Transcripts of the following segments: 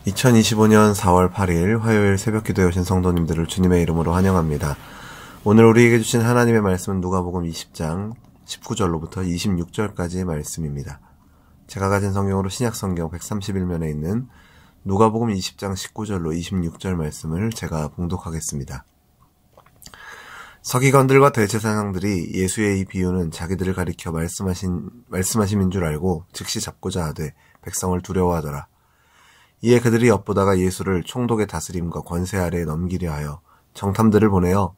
2025년 4월 8일 화요일 새벽기도에 오신 성도님들을 주님의 이름으로 환영합니다. 오늘 우리에게 주신 하나님의 말씀은 누가복음 20장 19절로부터 26절까지의 말씀입니다. 제가 가진 성경으로 신약성경 131면에 있는 누가복음 20장 19절로 26절 말씀을 제가 봉독하겠습니다. 서기관들과 대제사장들이 예수의 이 비유는 자기들을 가리켜 말씀하심인 줄 알고 즉시 잡고자 하되 백성을 두려워하더라. 이에 그들이 엿보다가 예수를 총독의 다스림과 권세 아래에 넘기려 하여 정탐들을 보내어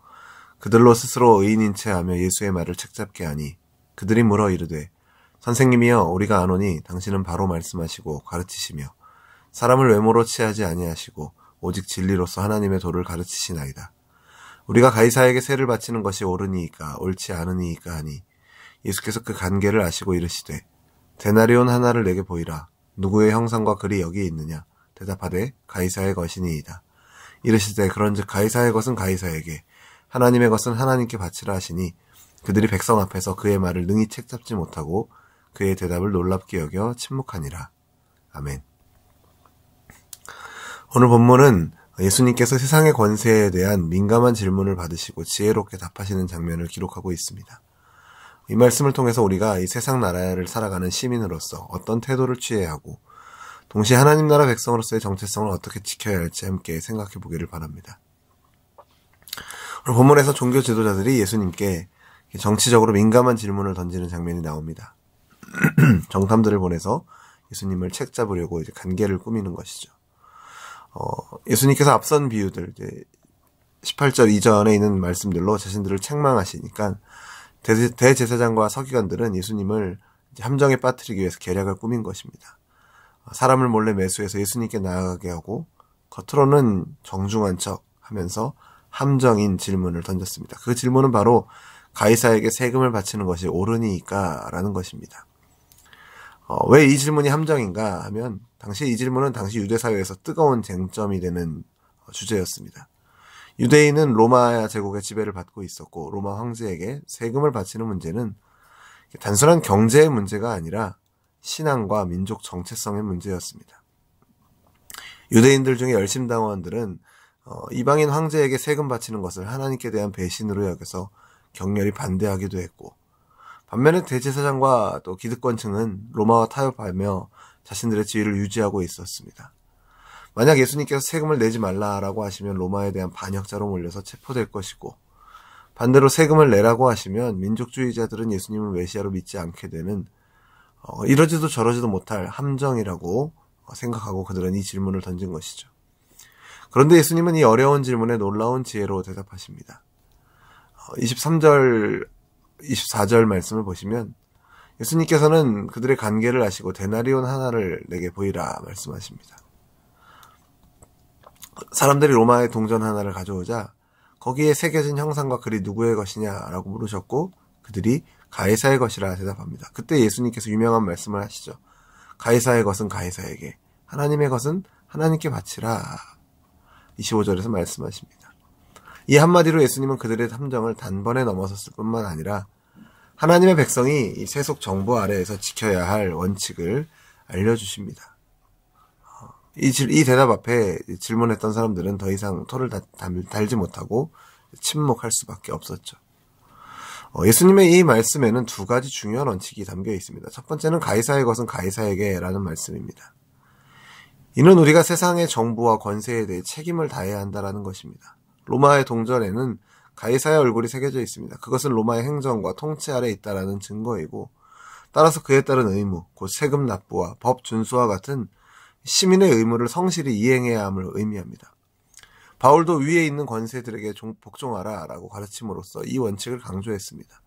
그들로 스스로 의인인 채 하며 예수의 말을 책잡게 하니 그들이 물어 이르되 선생님이여 우리가 아노니 당신은 바로 말씀하시고 가르치시며 사람을 외모로 취하지 아니하시고 오직 진리로서 하나님의 도를 가르치시나이다. 우리가 가이사에게 세를 바치는 것이 옳으니이까 옳지 않으니이까 하니 예수께서 그 관계를 아시고 이르시되 데나리온 하나를 내게 보이라. 누구의 형상과 글이 여기에 있느냐? 대답하되 가이사의 것이니이다. 이르시되 그런즉 가이사의 것은 가이사에게 하나님의 것은 하나님께 바치라 하시니 그들이 백성 앞에서 그의 말을 능히 책잡지 못하고 그의 대답을 놀랍게 여겨 침묵하니라. 아멘. 오늘 본문은 예수님께서 세상의 권세에 대한 민감한 질문을 받으시고 지혜롭게 답하시는 장면을 기록하고 있습니다. 이 말씀을 통해서 우리가 이 세상 나라를 살아가는 시민으로서 어떤 태도를 취해야 하고 동시에 하나님 나라 백성으로서의 정체성을 어떻게 지켜야 할지 함께 생각해 보기를 바랍니다. 오늘 본문에서 종교 지도자들이 예수님께 정치적으로 민감한 질문을 던지는 장면이 나옵니다. 정탐들을 보내서 예수님을 책잡으려고 이제 간계를 꾸미는 것이죠. 예수님께서 앞선 비유들, 이제 18절 이전에 있는 말씀들로 자신들을 책망하시니까 대제사장과 서기관들은 예수님을 함정에 빠뜨리기 위해서 계략을 꾸민 것입니다. 사람을 몰래 매수해서 예수님께 나아가게 하고 겉으로는 정중한 척 하면서 함정인 질문을 던졌습니다. 그 질문은 바로 가이사에게 세금을 바치는 것이 옳으니까 라는 것입니다. 왜 이 질문이 함정인가 하면 이 질문은 당시 유대사회에서 뜨거운 쟁점이 되는 주제였습니다. 유대인은 로마 제국의 지배를 받고 있었고 로마 황제에게 세금을 바치는 문제는 단순한 경제의 문제가 아니라 신앙과 민족 정체성의 문제였습니다. 유대인들 중에 열심당원들은 이방인 황제에게 세금 바치는 것을 하나님께 대한 배신으로 여겨서 격렬히 반대하기도 했고 반면에 대제사장과 또 기득권층은 로마와 타협하며 자신들의 지위를 유지하고 있었습니다. 만약 예수님께서 세금을 내지 말라라고 하시면 로마에 대한 반역자로 몰려서 체포될 것이고 반대로 세금을 내라고 하시면 민족주의자들은 예수님을 메시아로 믿지 않게 되는 이러지도 저러지도 못할 함정이라고 생각하고 그들은 이 질문을 던진 것이죠. 그런데 예수님은 이 어려운 질문에 놀라운 지혜로 대답하십니다. 23절, 24절 말씀을 보시면 예수님께서는 그들의 관계를 아시고 데나리온 하나를 내게 보이라 말씀하십니다. 사람들이 로마의 동전 하나를 가져오자 거기에 새겨진 형상과 글이 누구의 것이냐라고 물으셨고 그들이 가이사의 것이라 대답합니다. 그때 예수님께서 유명한 말씀을 하시죠. 가이사의 것은 가이사에게 하나님의 것은 하나님께 바치라. 25절에서 말씀하십니다. 이 한마디로 예수님은 그들의 함정을 단번에 넘어섰을 뿐만 아니라 하나님의 백성이 이 세속 정부 아래에서 지켜야 할 원칙을 알려주십니다. 이 대답 앞에 질문했던 사람들은 더 이상 토를 달지 못하고 침묵할 수밖에 없었죠. 예수님의 이 말씀에는 두 가지 중요한 원칙이 담겨 있습니다. 첫 번째는 가이사의 것은 가이사에게 라는 말씀입니다. 이는 우리가 세상의 정부와 권세에 대해 책임을 다해야 한다는 것입니다. 로마의 동전에는 가이사의 얼굴이 새겨져 있습니다. 그것은 로마의 행정과 통치 아래에 있다라는 증거이고 따라서 그에 따른 의무, 곧 세금 납부와 법 준수와 같은 시민의 의무를 성실히 이행해야 함을 의미합니다. 바울도 위에 있는 권세들에게 복종하라 라고 가르침으로써 이 원칙을 강조했습니다.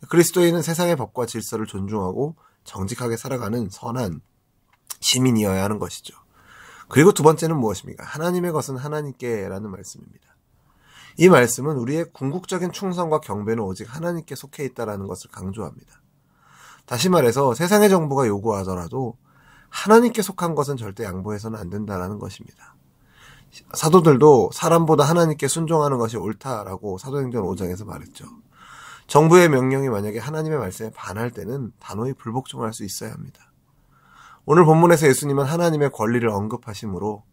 그리스도인은 세상의 법과 질서를 존중하고 정직하게 살아가는 선한 시민이어야 하는 것이죠. 그리고 두 번째는 무엇입니까? 하나님의 것은 하나님께 라는 말씀입니다. 이 말씀은 우리의 궁극적인 충성과 경배는 오직 하나님께 속해 있다는 것을 강조합니다. 다시 말해서 세상의 정부가 요구하더라도 하나님께 속한 것은 절대 양보해서는 안 된다는 것입니다. 사도들도 사람보다 하나님께 순종하는 것이 옳다라고 사도행전 5장에서 말했죠. 정부의 명령이 만약에 하나님의 말씀에 반할 때는 단호히 불복종할 수 있어야 합니다. 오늘 본문에서 예수님은 하나님의 권리를 언급하시므로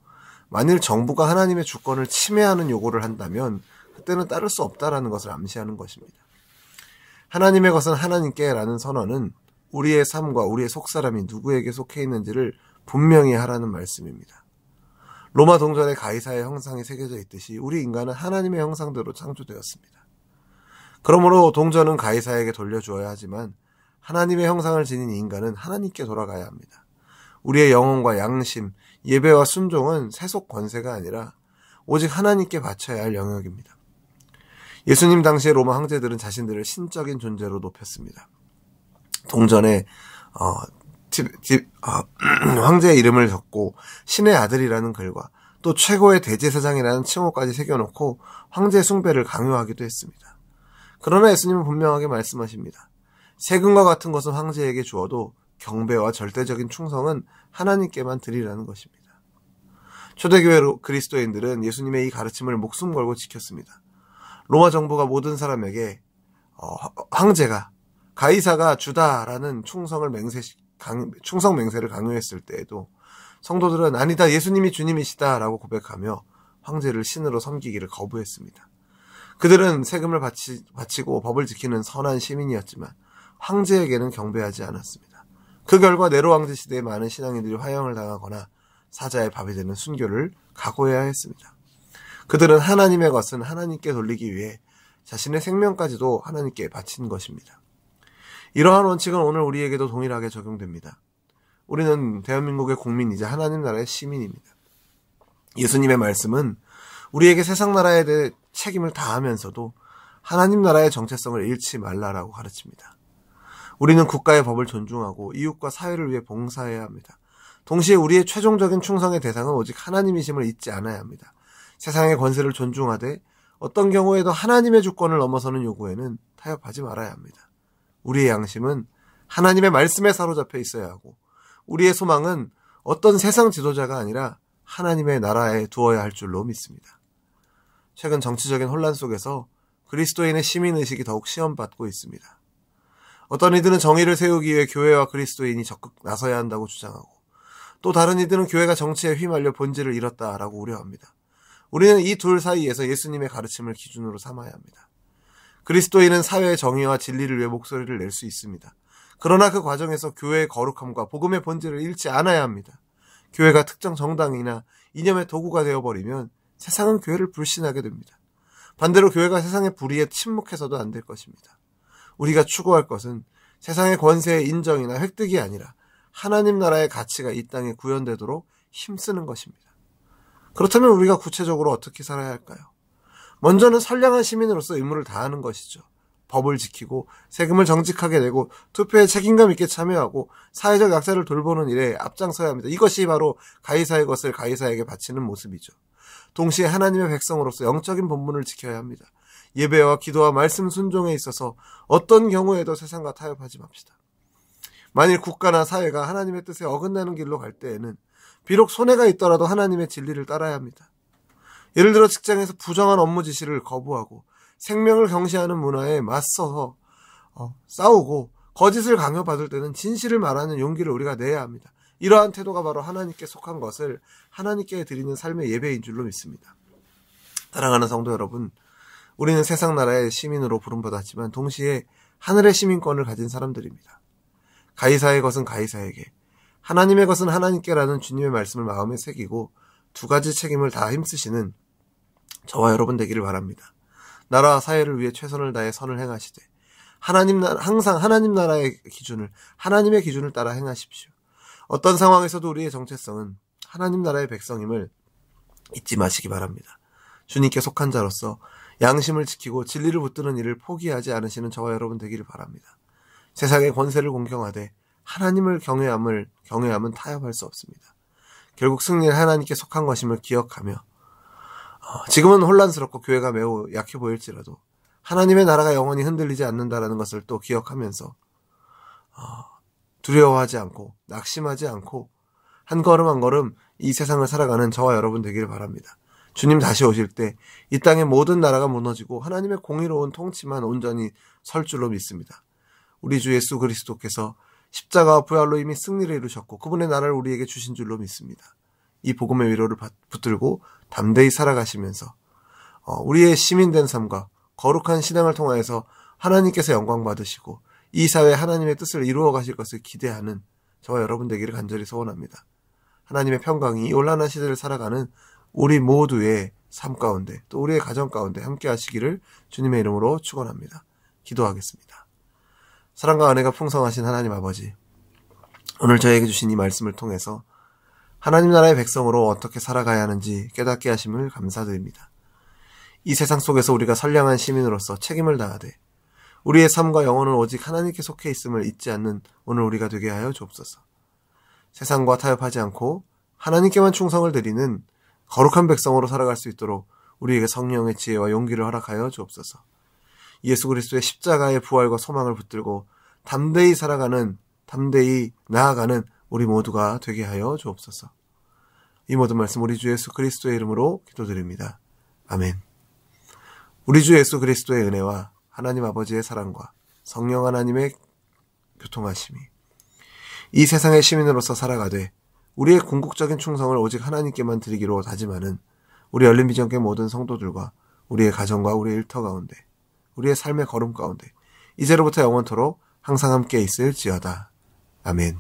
만일 정부가 하나님의 주권을 침해하는 요구를 한다면 그때는 따를 수 없다라는 것을 암시하는 것입니다. 하나님의 것은 하나님께라는 선언은 우리의 삶과 우리의 속사람이 누구에게 속해 있는지를 분명히 하라는 말씀입니다. 로마 동전에 가이사의 형상이 새겨져 있듯이 우리 인간은 하나님의 형상대로 창조되었습니다. 그러므로 동전은 가이사에게 돌려주어야 하지만 하나님의 형상을 지닌 인간은 하나님께 돌아가야 합니다. 우리의 영혼과 양심, 예배와 순종은 세속 권세가 아니라 오직 하나님께 바쳐야 할 영역입니다. 예수님 당시의 로마 황제들은 자신들을 신적인 존재로 높였습니다. 동전에 황제의 이름을 적고 신의 아들이라는 글과 또 최고의 대제사장이라는 칭호까지 새겨놓고 황제 숭배를 강요하기도 했습니다. 그러나 예수님은 분명하게 말씀하십니다. 세금과 같은 것은 황제에게 주어도 경배와 절대적인 충성은 하나님께만 드리라는 것입니다. 초대교회 그리스도인들은 예수님의 이 가르침을 목숨 걸고 지켰습니다. 로마 정부가 모든 사람에게 황제가 가이사가 주다라는 충성 맹세를 강요했을 때에도 성도들은 아니다, 예수님이 주님이시다라고 고백하며 황제를 신으로 섬기기를 거부했습니다. 그들은 세금을 바치고 법을 지키는 선한 시민이었지만 황제에게는 경배하지 않았습니다. 그 결과 네로 황제 시대에 많은 신앙인들이 화형을 당하거나 사자의 밥이 되는 순교를 각오해야 했습니다. 그들은 하나님의 것은 하나님께 돌리기 위해 자신의 생명까지도 하나님께 바친 것입니다. 이러한 원칙은 오늘 우리에게도 동일하게 적용됩니다. 우리는 대한민국의 국민이자 하나님 나라의 시민입니다. 예수님의 말씀은 우리에게 세상 나라에 대해 책임을 다하면서도 하나님 나라의 정체성을 잃지 말라라고 가르칩니다. 우리는 국가의 법을 존중하고 이웃과 사회를 위해 봉사해야 합니다. 동시에 우리의 최종적인 충성의 대상은 오직 하나님이심을 잊지 않아야 합니다. 세상의 권세를 존중하되 어떤 경우에도 하나님의 주권을 넘어서는 요구에는 타협하지 말아야 합니다. 우리의 양심은 하나님의 말씀에 사로잡혀 있어야 하고 우리의 소망은 어떤 세상 지도자가 아니라 하나님의 나라에 두어야 할 줄로 믿습니다. 최근 정치적인 혼란 속에서 그리스도인의 시민의식이 더욱 시험받고 있습니다. 어떤 이들은 정의를 세우기 위해 교회와 그리스도인이 적극 나서야 한다고 주장하고 또 다른 이들은 교회가 정치에 휘말려 본질을 잃었다라고 우려합니다. 우리는 이 둘 사이에서 예수님의 가르침을 기준으로 삼아야 합니다. 그리스도인은 사회의 정의와 진리를 위해 목소리를 낼 수 있습니다. 그러나 그 과정에서 교회의 거룩함과 복음의 본질을 잃지 않아야 합니다. 교회가 특정 정당이나 이념의 도구가 되어버리면 세상은 교회를 불신하게 됩니다. 반대로 교회가 세상의 불의에 침묵해서도 안 될 것입니다. 우리가 추구할 것은 세상의 권세의 인정이나 획득이 아니라 하나님 나라의 가치가 이 땅에 구현되도록 힘쓰는 것입니다. 그렇다면 우리가 구체적으로 어떻게 살아야 할까요? 먼저는 선량한 시민으로서 의무를 다하는 것이죠. 법을 지키고 세금을 정직하게 내고 투표에 책임감 있게 참여하고 사회적 약자를 돌보는 일에 앞장서야 합니다. 이것이 바로 가이사의 것을 가이사에게 바치는 모습이죠. 동시에 하나님의 백성으로서 영적인 본분을 지켜야 합니다. 예배와 기도와 말씀 순종에 있어서 어떤 경우에도 세상과 타협하지 맙시다. 만일 국가나 사회가 하나님의 뜻에 어긋나는 길로 갈 때에는 비록 손해가 있더라도 하나님의 진리를 따라야 합니다. 예를 들어 직장에서 부정한 업무 지시를 거부하고 생명을 경시하는 문화에 맞서서 싸우고 거짓을 강요받을 때는 진실을 말하는 용기를 우리가 내야 합니다. 이러한 태도가 바로 하나님께 속한 것을 하나님께 드리는 삶의 예배인 줄로 믿습니다. 사랑하는 성도 여러분, 우리는 세상 나라의 시민으로 부름받았지만 동시에 하늘의 시민권을 가진 사람들입니다. 가이사의 것은 가이사에게, 하나님의 것은 하나님께라는 주님의 말씀을 마음에 새기고 두 가지 책임을 다 힘쓰시는 저와 여러분 되기를 바랍니다. 나라와 사회를 위해 최선을 다해 선을 행하시되 항상 하나님 나라의 기준을, 하나님의 기준을 따라 행하십시오. 어떤 상황에서도 우리의 정체성은 하나님 나라의 백성임을 잊지 마시기 바랍니다. 주님께 속한 자로서 양심을 지키고 진리를 붙드는 일을 포기하지 않으시는 저와 여러분 되기를 바랍니다. 세상의 권세를 공경하되 하나님을 경외함은 타협할 수 없습니다. 결국 승리는 하나님께 속한 것임을 기억하며 지금은 혼란스럽고 교회가 매우 약해 보일지라도 하나님의 나라가 영원히 흔들리지 않는다라는 것을 또 기억하면서 두려워하지 않고 낙심하지 않고 한 걸음 한 걸음 이 세상을 살아가는 저와 여러분 되기를 바랍니다. 주님 다시 오실 때 이 땅의 모든 나라가 무너지고 하나님의 공의로운 통치만 온전히 설 줄로 믿습니다. 우리 주 예수 그리스도께서 십자가와 부활로 이미 승리를 이루셨고 그분의 나라를 우리에게 주신 줄로 믿습니다. 이 복음의 위로를 붙들고 담대히 살아가시면서 우리의 시민된 삶과 거룩한 신앙을 통하여서 하나님께서 영광 받으시고 이 사회에 하나님의 뜻을 이루어 가실 것을 기대하는 저와 여러분 되기를 간절히 소원합니다. 하나님의 평강이 이 온란한 시대를 살아가는 우리 모두의 삶 가운데 또 우리의 가정 가운데 함께 하시기를 주님의 이름으로 축원합니다. 기도하겠습니다. 사랑과 은혜가 풍성하신 하나님 아버지, 오늘 저에게 주신 이 말씀을 통해서 하나님 나라의 백성으로 어떻게 살아가야 하는지 깨닫게 하심을 감사드립니다. 이 세상 속에서 우리가 선량한 시민으로서 책임을 다하되 우리의 삶과 영혼은 오직 하나님께 속해 있음을 잊지 않는 오늘 우리가 되게 하여 주옵소서. 세상과 타협하지 않고 하나님께만 충성을 드리는 거룩한 백성으로 살아갈 수 있도록 우리에게 성령의 지혜와 용기를 허락하여 주옵소서. 예수 그리스도의 십자가의 부활과 소망을 붙들고 담대히 나아가는 우리 모두가 되게 하여 주옵소서. 이 모든 말씀 우리 주 예수 그리스도의 이름으로 기도드립니다. 아멘. 우리 주 예수 그리스도의 은혜와 하나님 아버지의 사랑과 성령 하나님의 교통하심이 이 세상의 시민으로서 살아가되 우리의 궁극적인 충성을 오직 하나님께만 드리기로 다짐하는 우리 열린비전교회 모든 성도들과 우리의 가정과 우리의 일터 가운데 우리의 삶의 걸음 가운데 이제로부터 영원토록 항상 함께 있을지어다. 아멘.